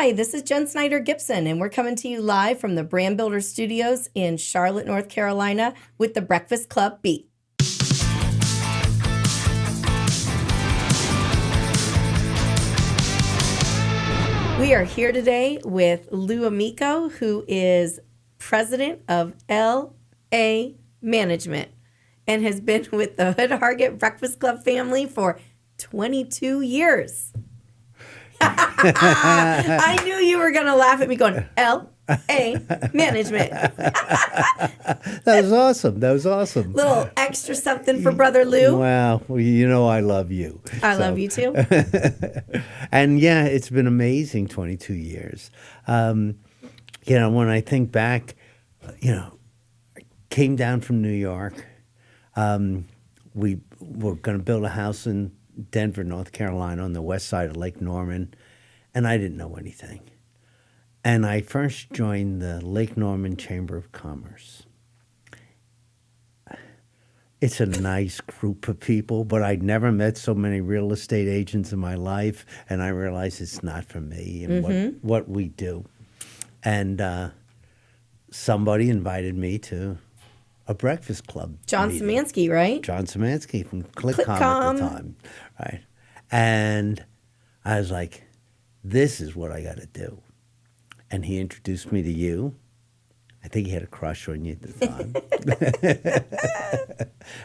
Hi, this is Jenn Snyder-Gibson, and we're coming to you live from the Brand Builder Studios in Charlotte, North Carolina with the Breakfast Club Beat. We are here today with Lou Amico, who is president of LA Management and has been with the Hood Hargett Breakfast Club family for 22 years. I knew you were going to laugh at me going, L.A. Management. That was awesome. Little extra something for Brother Lou. Wow. Well, you know I love you. I love you too. And yeah, it's been amazing 22 years. When I think back, I came down from New York. We were going to build a house in Denver, North Carolina, on the west side of Lake Norman, and I didn't know anything. And I first joined the Lake Norman Chamber of Commerce. It's a nice group of people, but I'd never met so many real estate agents in my life, and I realized it's not for me and what we do. And somebody invited me to a breakfast club John meeting. Szymanski, right? John Szymanski from ClickCom at the time, right? And I was like, this is what I got to do. And he introduced me to you. I think he had a crush on you at the time.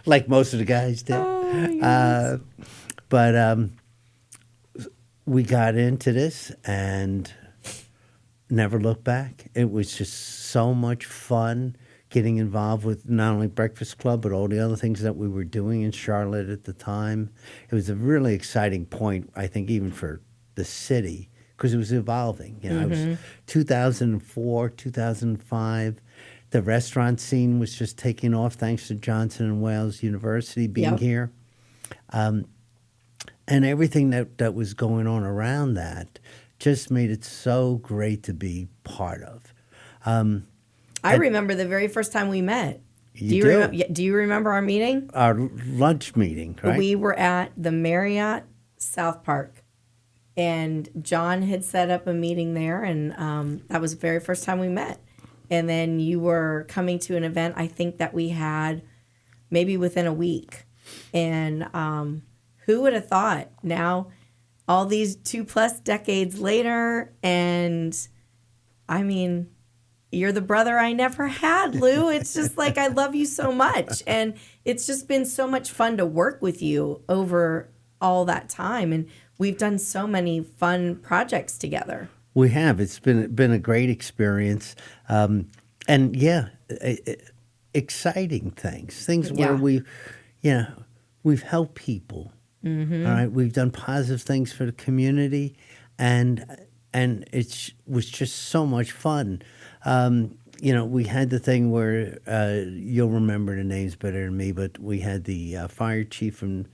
Like most of the guys did. Oh, yes. But we got into this and never looked back. It was just so much fun getting involved with not only Breakfast Club, but all the other things that we were doing in Charlotte at the time. It was a really exciting point, I think, even for the city, because it was evolving. It was 2004, 2005. The restaurant scene was just taking off thanks to Johnson & Wales University being here. And everything that was going on around that just made it so great to be part of. I remember the very first time we met. Do you remember our meeting? Our lunch meeting, right? We were at the Marriott South Park, and John had set up a meeting there, and that was the very first time we met. And then you were coming to an event, I think, that we had maybe within a week. And who would have thought now, all these 2+ decades later, and I mean, you're the brother I never had, Lou. It's just like, I love you so much. And it's just been so much fun to work with you over all that time. And we've done so many fun projects together. We have. It's been a great experience. Exciting things where we've helped people. All right. We've done positive things for the community, and it was just so much fun. We had the thing where you'll remember the names better than me, but we had the fire chief from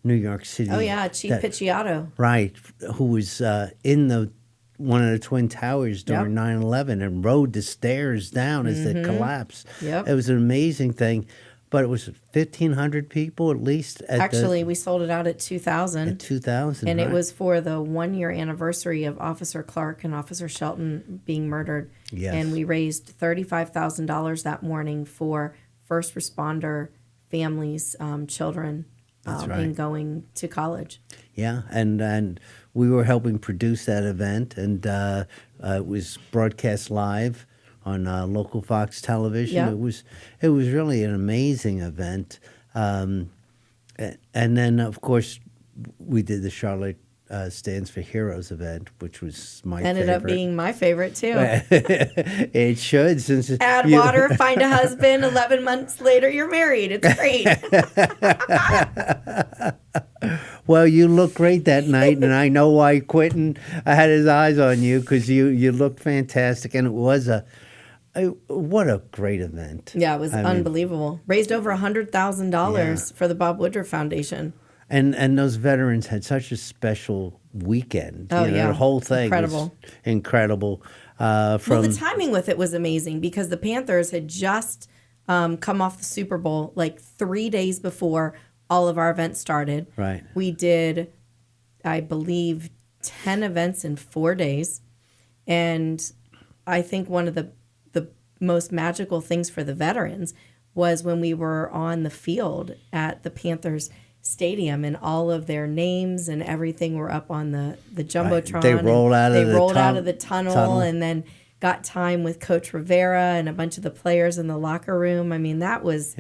New York City. Oh yeah, Chief Picciotto. Right, who was in one of the Twin Towers during 9/11 and rode the stairs down as it collapsed. Yep. It was an amazing thing. But it was 1,500 people at least. Actually, we sold it out at 2,000. At 2,000, and right. It was for the 1-year anniversary of Officer Clark and Officer Shelton being murdered. Yes. And we raised $35,000 that morning for first responder families, children, and going to college. Yeah, and we were helping produce that event, and it was broadcast live on local Fox television. Yep. It was really an amazing event. And then, of course, we did the Charlotte Stands for Heroes event, which was my favorite. Ended up being my favorite, too. It should, since... Add water, find a husband, 11 months later, you're married. It's great. Well, you looked great that night, and I know why Quentin had his eyes on you, because you looked fantastic, and it was what a great event. Yeah, it was unbelievable. Raised over $100,000 for the Bob Woodruff Foundation. And those veterans had such a special weekend. The whole thing was incredible. Well, the timing with it was amazing because the Panthers had just come off the Super Bowl like 3 days before all of our events started. Right. We did, I believe, 10 events in 4 days. And I think one of the most magical things for the veterans was when we were on the field at the Panthers stadium and all of their names and everything were up on the jumbotron. They rolled out of they the rolled out tunnel- of the tunnel tunnel. and then got time with Coach Rivera and a bunch of the players in the locker room. I mean, that was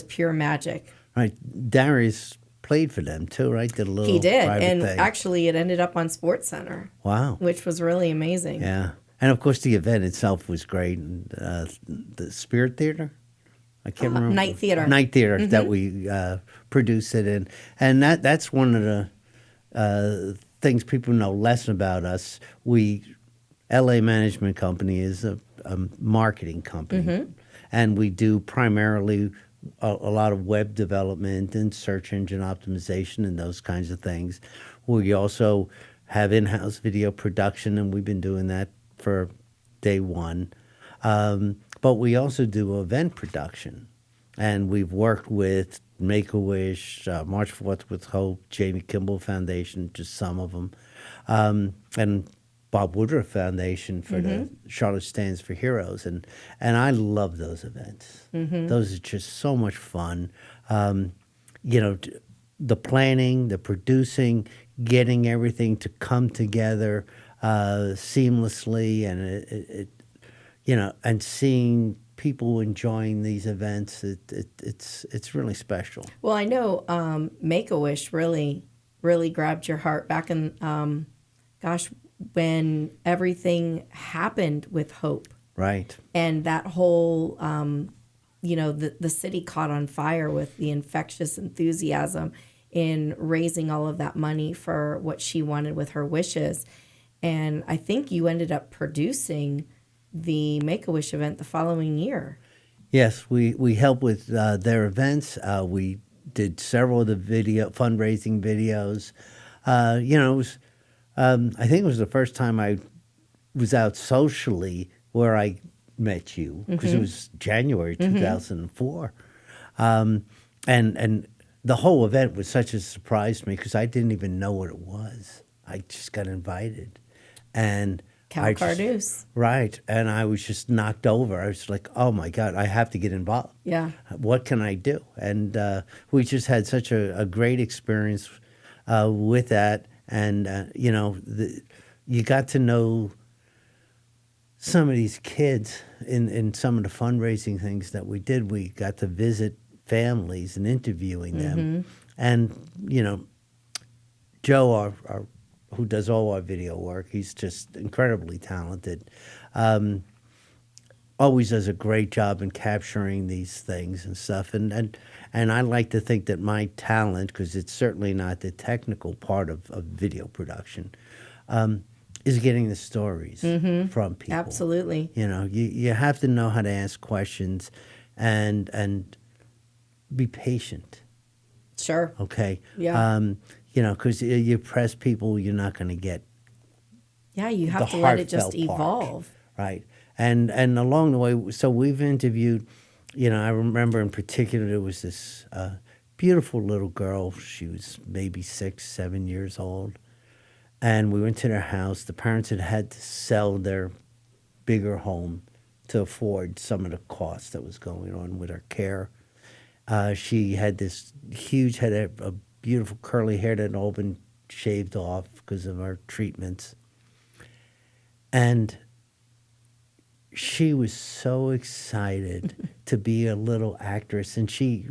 pure magic. Right. Darius played for them too, right? Did a little He did, private and thing. actually, it ended up on Sports Center. Wow. Which was really amazing. Yeah. And of course, the event itself was great. And, the Spirit Theater? I can't remember. Night Theater. Night Theater that we produced it in. And that's one of the things people know less about us. LA Management Company is a marketing company. And we do primarily a lot of web development and search engine optimization and those kinds of things. We also have in-house video production, and we've been doing that for day one. But we also do event production. And we've worked with Make-A-Wish, March 4th with Hope, Jamie Kimball Foundation, just some of them, and Bob Woodruff Foundation for the Charlotte Stands for Heroes. And I love those events. Those are just so much fun. The planning, the producing, getting everything to come together seamlessly, and and seeing people enjoying these events, it's really special. Well, I know Make-A-Wish really grabbed your heart back in, when everything happened with Hope. Right. And that whole, the city caught on fire with the infectious enthusiasm in raising all of that money for what she wanted with her wishes. And I think you ended up producing the Make-A-Wish event the following year. Yes, we helped with their events. We did several of the fundraising videos. It was, I think it was the first time I was out socially where I met you, because it was January 2004. And the whole event was such a surprise to me because I didn't even know what it was. I just got invited. And Cal Cardouse. Right. And I was just knocked over. I was like, oh, my God, I have to get involved. Yeah. What can I do? And we just had such a great experience with that. And, you got to know some of these kids in some of the fundraising things that we did. We got to visit families and interviewing them. And, Joe, our who does all our video work, he's just incredibly talented. Always does a great job in capturing these things and stuff. And I like to think that my talent, because it's certainly not the technical part of video production, is getting the stories from people. Absolutely. You have to know how to ask questions and be patient. Sure. Okay. Yeah. Because you press people, you're not going to get. Yeah, you have to let it just heartfelt part. evolve. Right. And along the way, so we've interviewed, I remember in particular there was this beautiful little girl. She was maybe 6, 7 years old. And we went to their house. The parents had to sell their bigger home to afford some of the costs that was going on with her care. She had this huge head of beautiful curly hair that had all been shaved off because of our treatments. And she was so excited to be a little actress. And she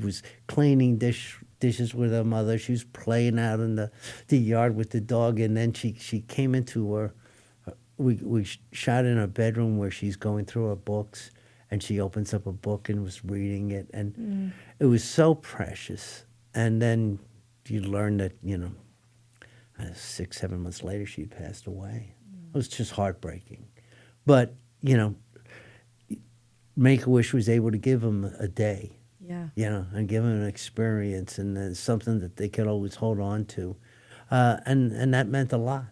was cleaning dishes with her mother. She was playing out in the yard with the dog. And then she came into her, we shot in her bedroom where she's going through her books. And she opens up a book and was reading it. And it was so precious. And then you learn that, 6, 7 months later, she had passed away. It was just heartbreaking. But, Make-A-Wish was able to give them a day. Yeah. And give them an experience and something that they could always hold on to. And that meant a lot.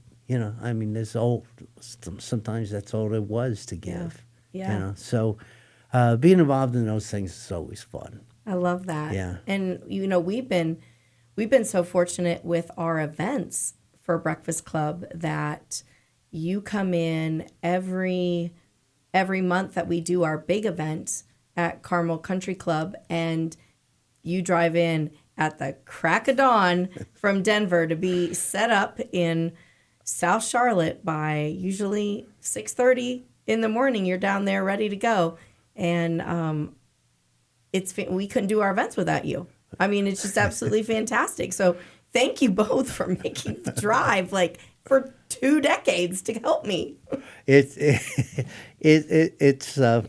Sometimes that's all it was to give. Yeah. So being involved in those things is always fun. I love that. Yeah. And we've been so fortunate with our events for Breakfast Club that you come in every month that we do our big event at Carmel Country Club, and you drive in at the crack of dawn from Denver to be set up in South Charlotte by usually 6:30 in the morning. You're down there ready to go, and we couldn't do our events without you. I mean, it's just absolutely fantastic. So thank you both for making the drive like for 2 decades to help me. It's a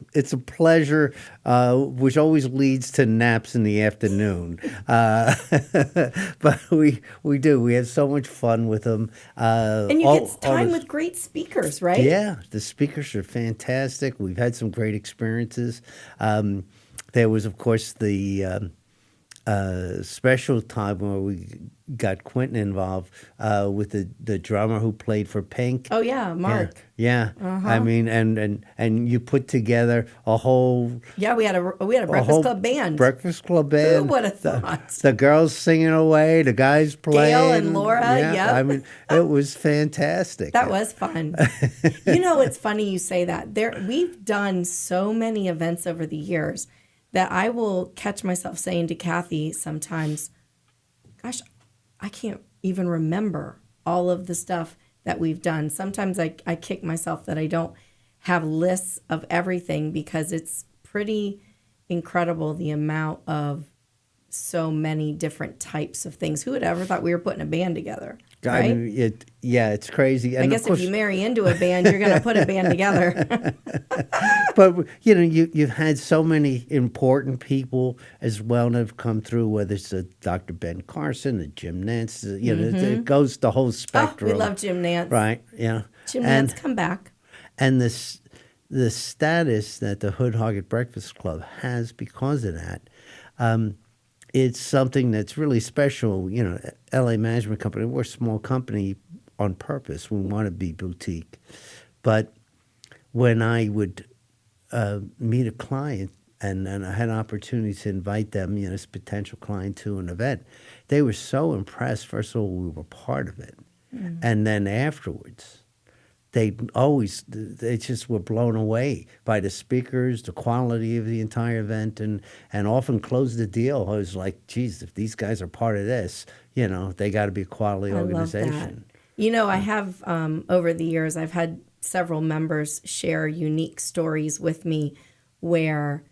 pleasure, which always leads to naps in the afternoon. But we do. We have so much fun with them. And you get time with great speakers, right? Yeah, the speakers are fantastic. We've had some great experiences. There was, of course, the special time where we got Quentin involved with the drummer who played for Pink. Oh yeah, Mark. Yeah. I mean, and you put together a whole we had a Breakfast Club band. Breakfast Club band. Who would have thought? The girls singing away, the guys playing. Gail and Laura. Yeah, I mean, it was fantastic. That was fun. It's funny you say that. We've done so many events over the years that I will catch myself saying to Kathy sometimes, gosh, I can't even remember all of the stuff that we've done. Sometimes I kick myself that I don't have lists of everything, because it's pretty incredible the amount of so many different types of things. Who would ever thought we were putting a band together? Right? I mean, it's crazy. And I guess if you marry into a band, you're going to put a band together. But you've had so many important people as well that have come through. Whether it's Dr. Ben Carson, the Jim Nance, it goes the whole spectrum. Oh, we love Jim Nance, right? Yeah, Jim Nance, come back. And the status that the Hood Hargett Breakfast Club has because of that. It's something that's really special. LA Management Company, we're a small company on purpose. We want to be boutique. But when I would meet a client and I had an opportunity to invite them, as a potential client to an event, they were so impressed. First of all, we were part of it. Mm. And then afterwards, they just were blown away by the speakers, the quality of the entire event, and often closed the deal. I was like, geez, if these guys are part of this, they got to be a quality organization. Love that. I have, over the years, I've had several members share unique stories with me where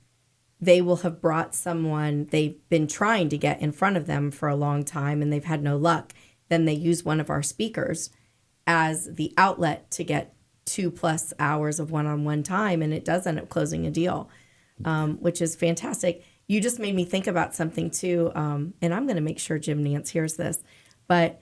they will have brought someone they've been trying to get in front of them for a long time and they've had no luck. Then they use one of our speakers as the outlet to get 2+ hours of one-on-one time, and it does end up closing a deal, which is fantastic. You just made me think about something too, and I'm going to make sure Jim Nance hears this, but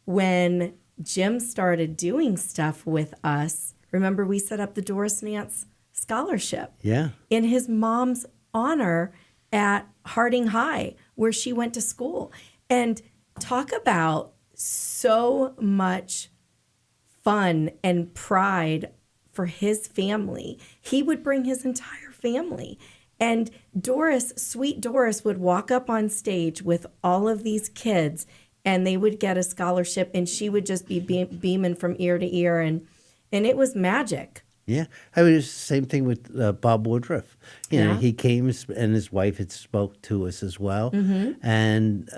when Jim started doing stuff with us, remember we set up the Doris Nance Scholarship in his mom's honor at Harding High, where she went to school. And talk about so much fun and pride for his family. He would bring his entire family. And Doris, sweet Doris, would walk up on stage with all of these kids and they would get a scholarship and she would just be beaming from ear to ear. And it was magic. Yeah. I mean, it's the same thing with Bob Woodruff. He came and his wife had spoke to us as well. Mm-hmm. And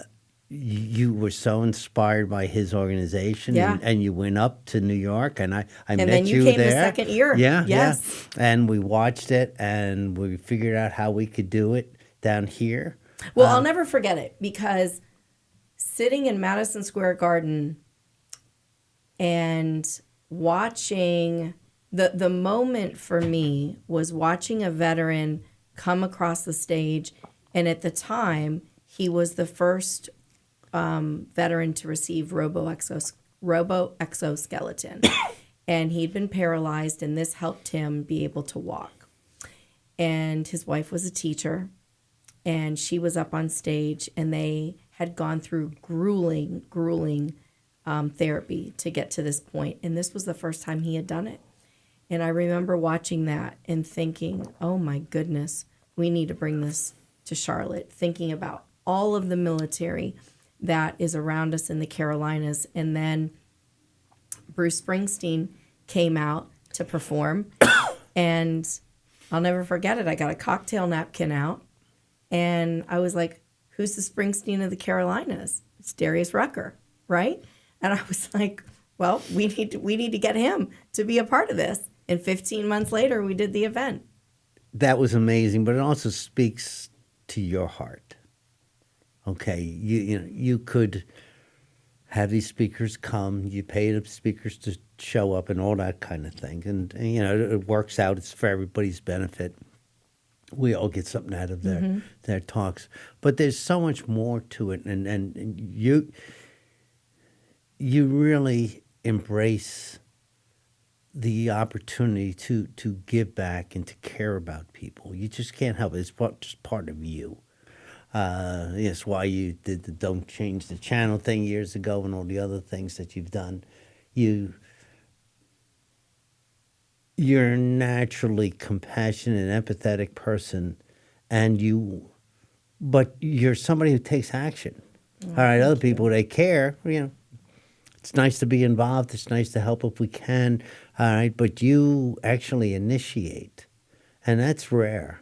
you were so inspired by his organization, and you went up to New York, and I met you there. And then you came the second year. Yeah, yes. Yeah. And we watched it, and we figured out how we could do it down here. Well, I'll never forget it, because sitting in Madison Square Garden and watching, the moment for me was watching a veteran come across the stage, and at the time, he was the first veteran to receive robo-exoskeleton. And he'd been paralyzed, and this helped him be able to walk. And his wife was a teacher, and she was up on stage, and they had gone through grueling therapy to get to this point. And this was the first time he had done it. And I remember watching that and thinking, oh my goodness, we need to bring this to Charlotte, thinking about all of the military that is around us in the Carolinas. And then Bruce Springsteen came out to perform. And I'll never forget it. I got a cocktail napkin out, and I was like, who's the Springsteen of the Carolinas? It's Darius Rucker, right? And I was like, well, we need to get him to be a part of this. And 15 months later, we did the event. That was amazing, but it also speaks to your heart. Okay, you could have these speakers come, you pay the speakers to show up and all that kind of thing. And it works out. It's for everybody's benefit. We all get something out of their talks. But there's so much more to it. And you really embrace the opportunity to give back and to care about people. You just can't help it. It's just part of you. It's why you did the Don't Change the Channel thing years ago and all the other things that you've done. You're a naturally compassionate and empathetic person, but you're somebody who takes action. All right, other people, they care, It's nice to be involved. It's nice to help if we can. All right, but you actually initiate, and that's rare.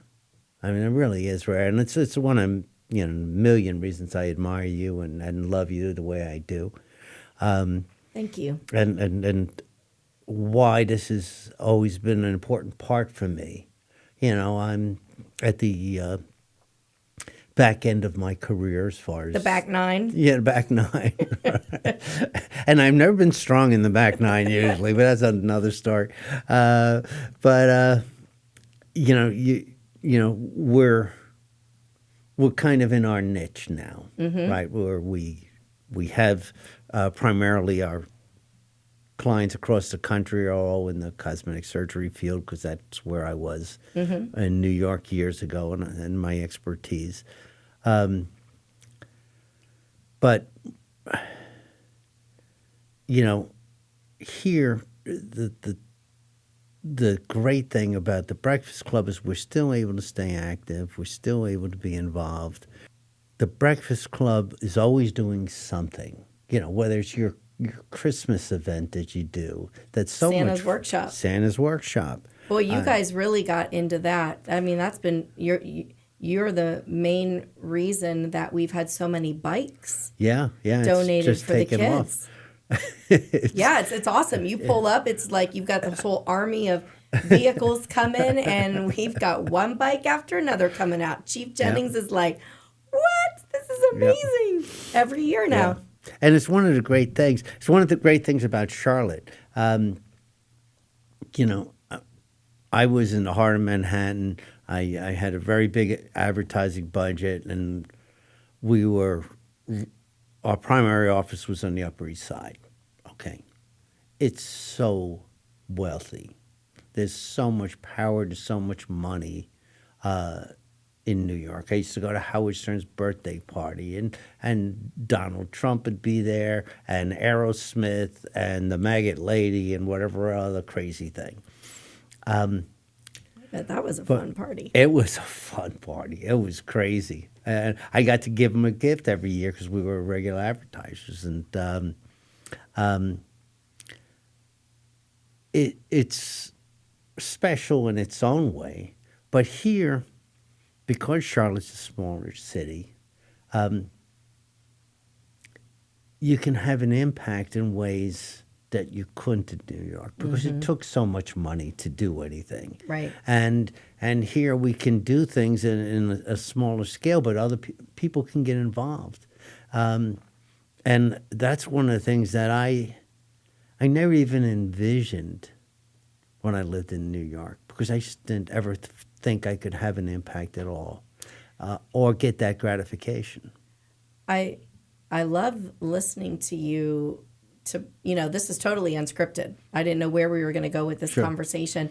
I mean, it really is rare, and it's one of a million reasons I admire you and love you the way I do. Thank you. And why this has always been an important part for me. I'm at the back end of my career as far as... The back nine? Yeah, the back nine. And I've never been strong in the back nine usually, but that's another story. We're kind of in our niche now, right? Where we have primarily our clients across the country are all in the cosmetic surgery field because that's where I was in New York years ago and my expertise. But, here, the great thing about the Breakfast Club is we're still able to stay active. We're still able to be involved. The Breakfast Club is always doing something, whether it's your Christmas event that you do. That's so Santa's much Workshop. Santa's Workshop. Boy, you guys really got into that. I mean, that's been you're the main reason that we've had so many bikes. Yeah, donated for the kids. Off. Yeah, it's awesome. You pull up, it's like you've got this whole army of vehicles coming, and we've got one bike after another coming out. Chief Jennings is like, "What? This is amazing!" Every year now. Yeah. And it's one of the great things. It's one of the great things about Charlotte. I was in the heart of Manhattan. I had a very big advertising budget, and our primary office was on the Upper East Side. Okay. It's so wealthy. There's so much power, there's so much money in New York. I used to go to Howard Stern's birthday party, and Donald Trump would be there, and Aerosmith, and the Maggot Lady, and whatever other crazy thing. That was a fun party. It was a fun party. It was crazy. And I got to give them a gift every year because we were regular advertisers. And it's special in its own way. But here, because Charlotte's a smaller city, you can have an impact in ways that you couldn't in New York because it took so much money to do anything. Right. And here we can do things in a smaller scale, but other people can get involved. And that's one of the things that I never even envisioned when I lived in New York because I just didn't ever think I could have an impact at all or get that gratification. I love listening to you. This is totally unscripted. I didn't know where we were going to go with this conversation.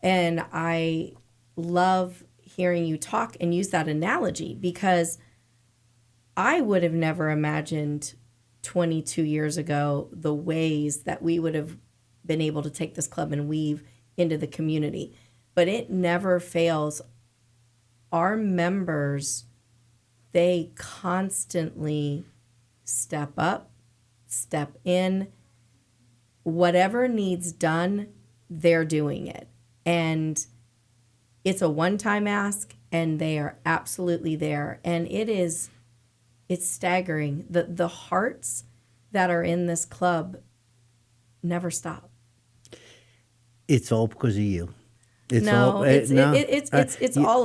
And I love hearing you talk and use that analogy because I would have never imagined 22 years ago the ways that we would have been able to take this club and weave into the community. But it never fails. Our members, they constantly step up, step in, whatever needs done, they're doing it. And it's a one-time ask, and they are absolutely there. And it's staggering. The hearts that are in this club never stop. It's all because of you. It's all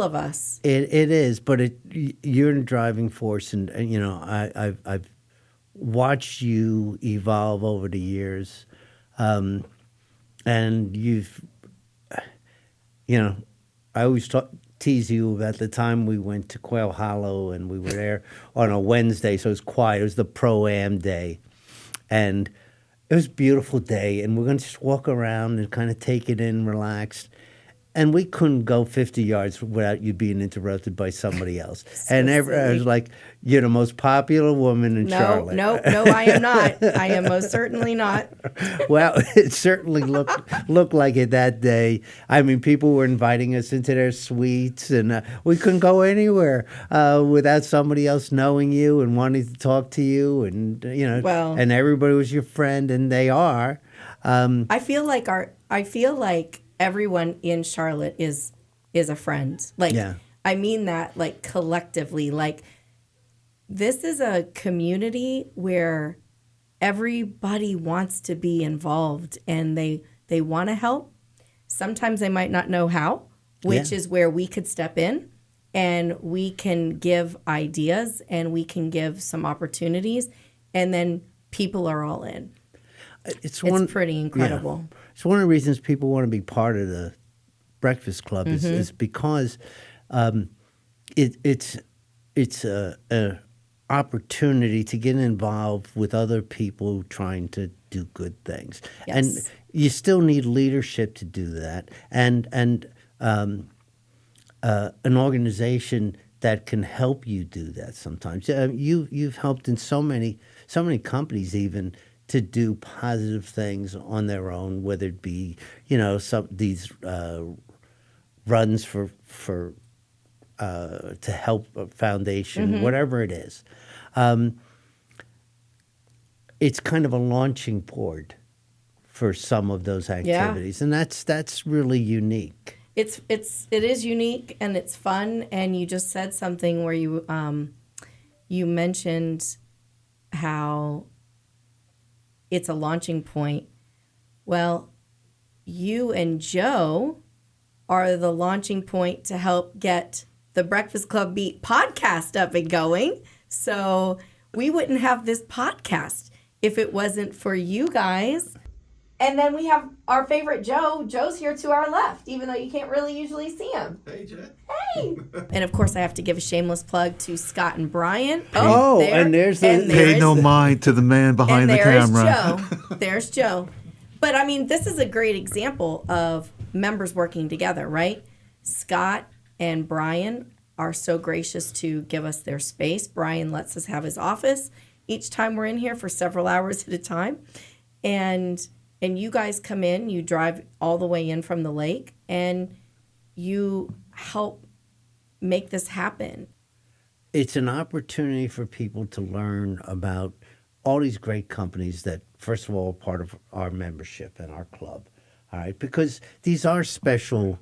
of us. It is, but you're the driving force, and I've watched you evolve over the years, and you've, I always tease you about the time we went to Quail Hollow, and we were there on a Wednesday, so it was quiet. It was the Pro-Am day, and it was a beautiful day, and we're going to just walk around and kind of take it in, relaxed. And we couldn't go 50 yards without you being interrupted by somebody else. And I was like, you're the most popular woman in Charlotte. No, I am not. I am most certainly not. Well, it certainly looked like it that day. I mean, people were inviting us into their suites, and we couldn't go anywhere without somebody else knowing you and wanting to talk to you, and and everybody was your friend, and they are. I feel like everyone in Charlotte is a friend. I mean that collectively. This is a community where everybody wants to be involved, and they want to help. Sometimes they might not know how, which is where we could step in, and we can give ideas, and we can give some opportunities, and then people are all in. It's pretty incredible. Yeah. It's one of the reasons people want to be part of the Breakfast Club is because it's a opportunity to get involved with other people trying to do good things. Yes. And you still need leadership to do that, and an organization that can help you do that sometimes. You've helped in so many companies even to do positive things on their own, whether it be these runs for to help a foundation, whatever it is. It's kind of a launching board for some of those activities, and that's really unique. It is unique, and it's fun. And you just said something where you mentioned how it's a launching point. Well, you and Joe are the launching point to help get the Breakfast Club Beat podcast up and going. So we wouldn't have this podcast if it wasn't for you guys. And then we have our favorite Joe. Joe's here to our left, even though you can't really usually see him. Hey, Jen. Hey. And of course, I have to give a shameless plug to Scott and Brian. And there's Pay no mind to the man behind the camera. There's Joe. But I mean, this is a great example of members working together, right? Scott and Brian are so gracious to give us their space. Brian lets us have his office each time we're in here for several hours at a time. And you guys come in, you drive all the way in from the lake, and you help make this happen. It's an opportunity for people to learn about all these great companies that, first of all, are part of our membership and our club, all right? Because these are special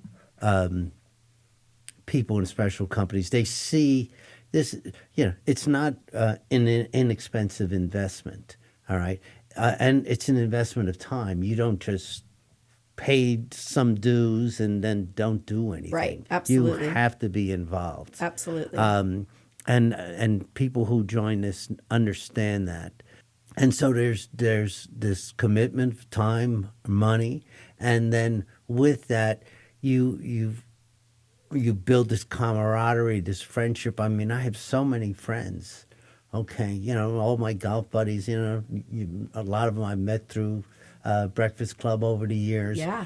people and special companies. They see this, it's not an inexpensive investment, all right? And it's an investment of time. You don't just pay some dues and then don't do anything. Right, absolutely. You have to be involved. Absolutely. And people who join this understand that. And so there's this commitment of time, money, and then with that, you build this camaraderie, this friendship. I mean, I have so many friends. Okay, all my golf buddies, a lot of them I met through Breakfast Club over the years. Yeah.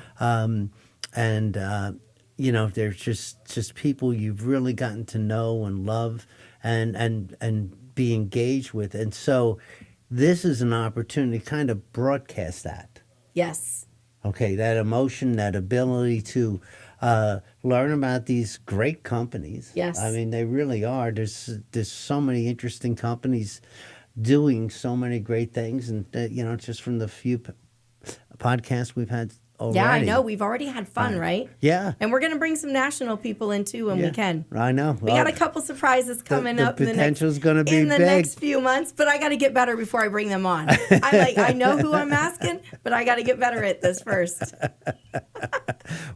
There's just people you've really gotten to know and love and be engaged with. And so this is an opportunity to kind of broadcast that. Yes. Okay, that emotion, that ability to learn about these great companies. Yes. I mean, they really are. There's so many interesting companies doing so many great things, and just from the few podcasts we've had already. Yeah, I know. We've already had fun, right? Yeah. And we're going to bring some national people in too when we can. I know. We got a couple surprises coming the up in potential's gonna be in the big. next few months, but I got to get better before I bring them on. I know who I'm asking, but I got to get better at this first.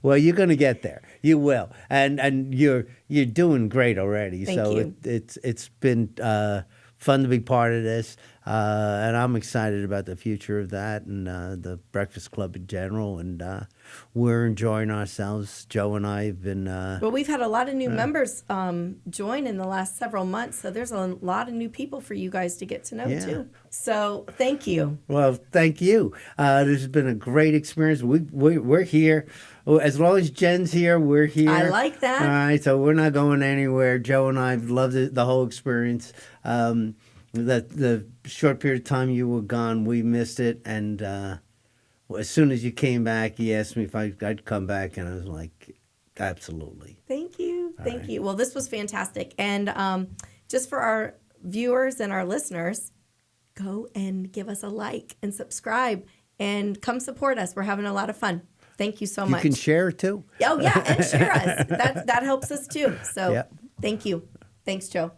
Well, you're going to get there. You will, and you're doing great already. Thank so you. It's been fun to be part of this, and I'm excited about the future of that and the Breakfast Club in general. And we're enjoying ourselves. Joe and I have been. Well, we've had a lot of new members join in the last several months, so there's a lot of new people for you guys to get to know too. So thank you. Well, thank you. This has been a great experience. We're here. As long as Jen's here, we're here. I like that. All right, so we're not going anywhere. Joe and I have loved the whole experience. The short period of time you were gone, we missed it. And as soon as you came back, he asked me if I'd come back, and I was like, absolutely. Thank you. Thank you. Well, this was fantastic. And just for our viewers and our listeners, go and give us a like and subscribe and come support us. We're having a lot of fun. Thank you so much. You can share it too. Oh, yeah, and share us. That helps us too. So Yep. Thank you. Thanks, Joe.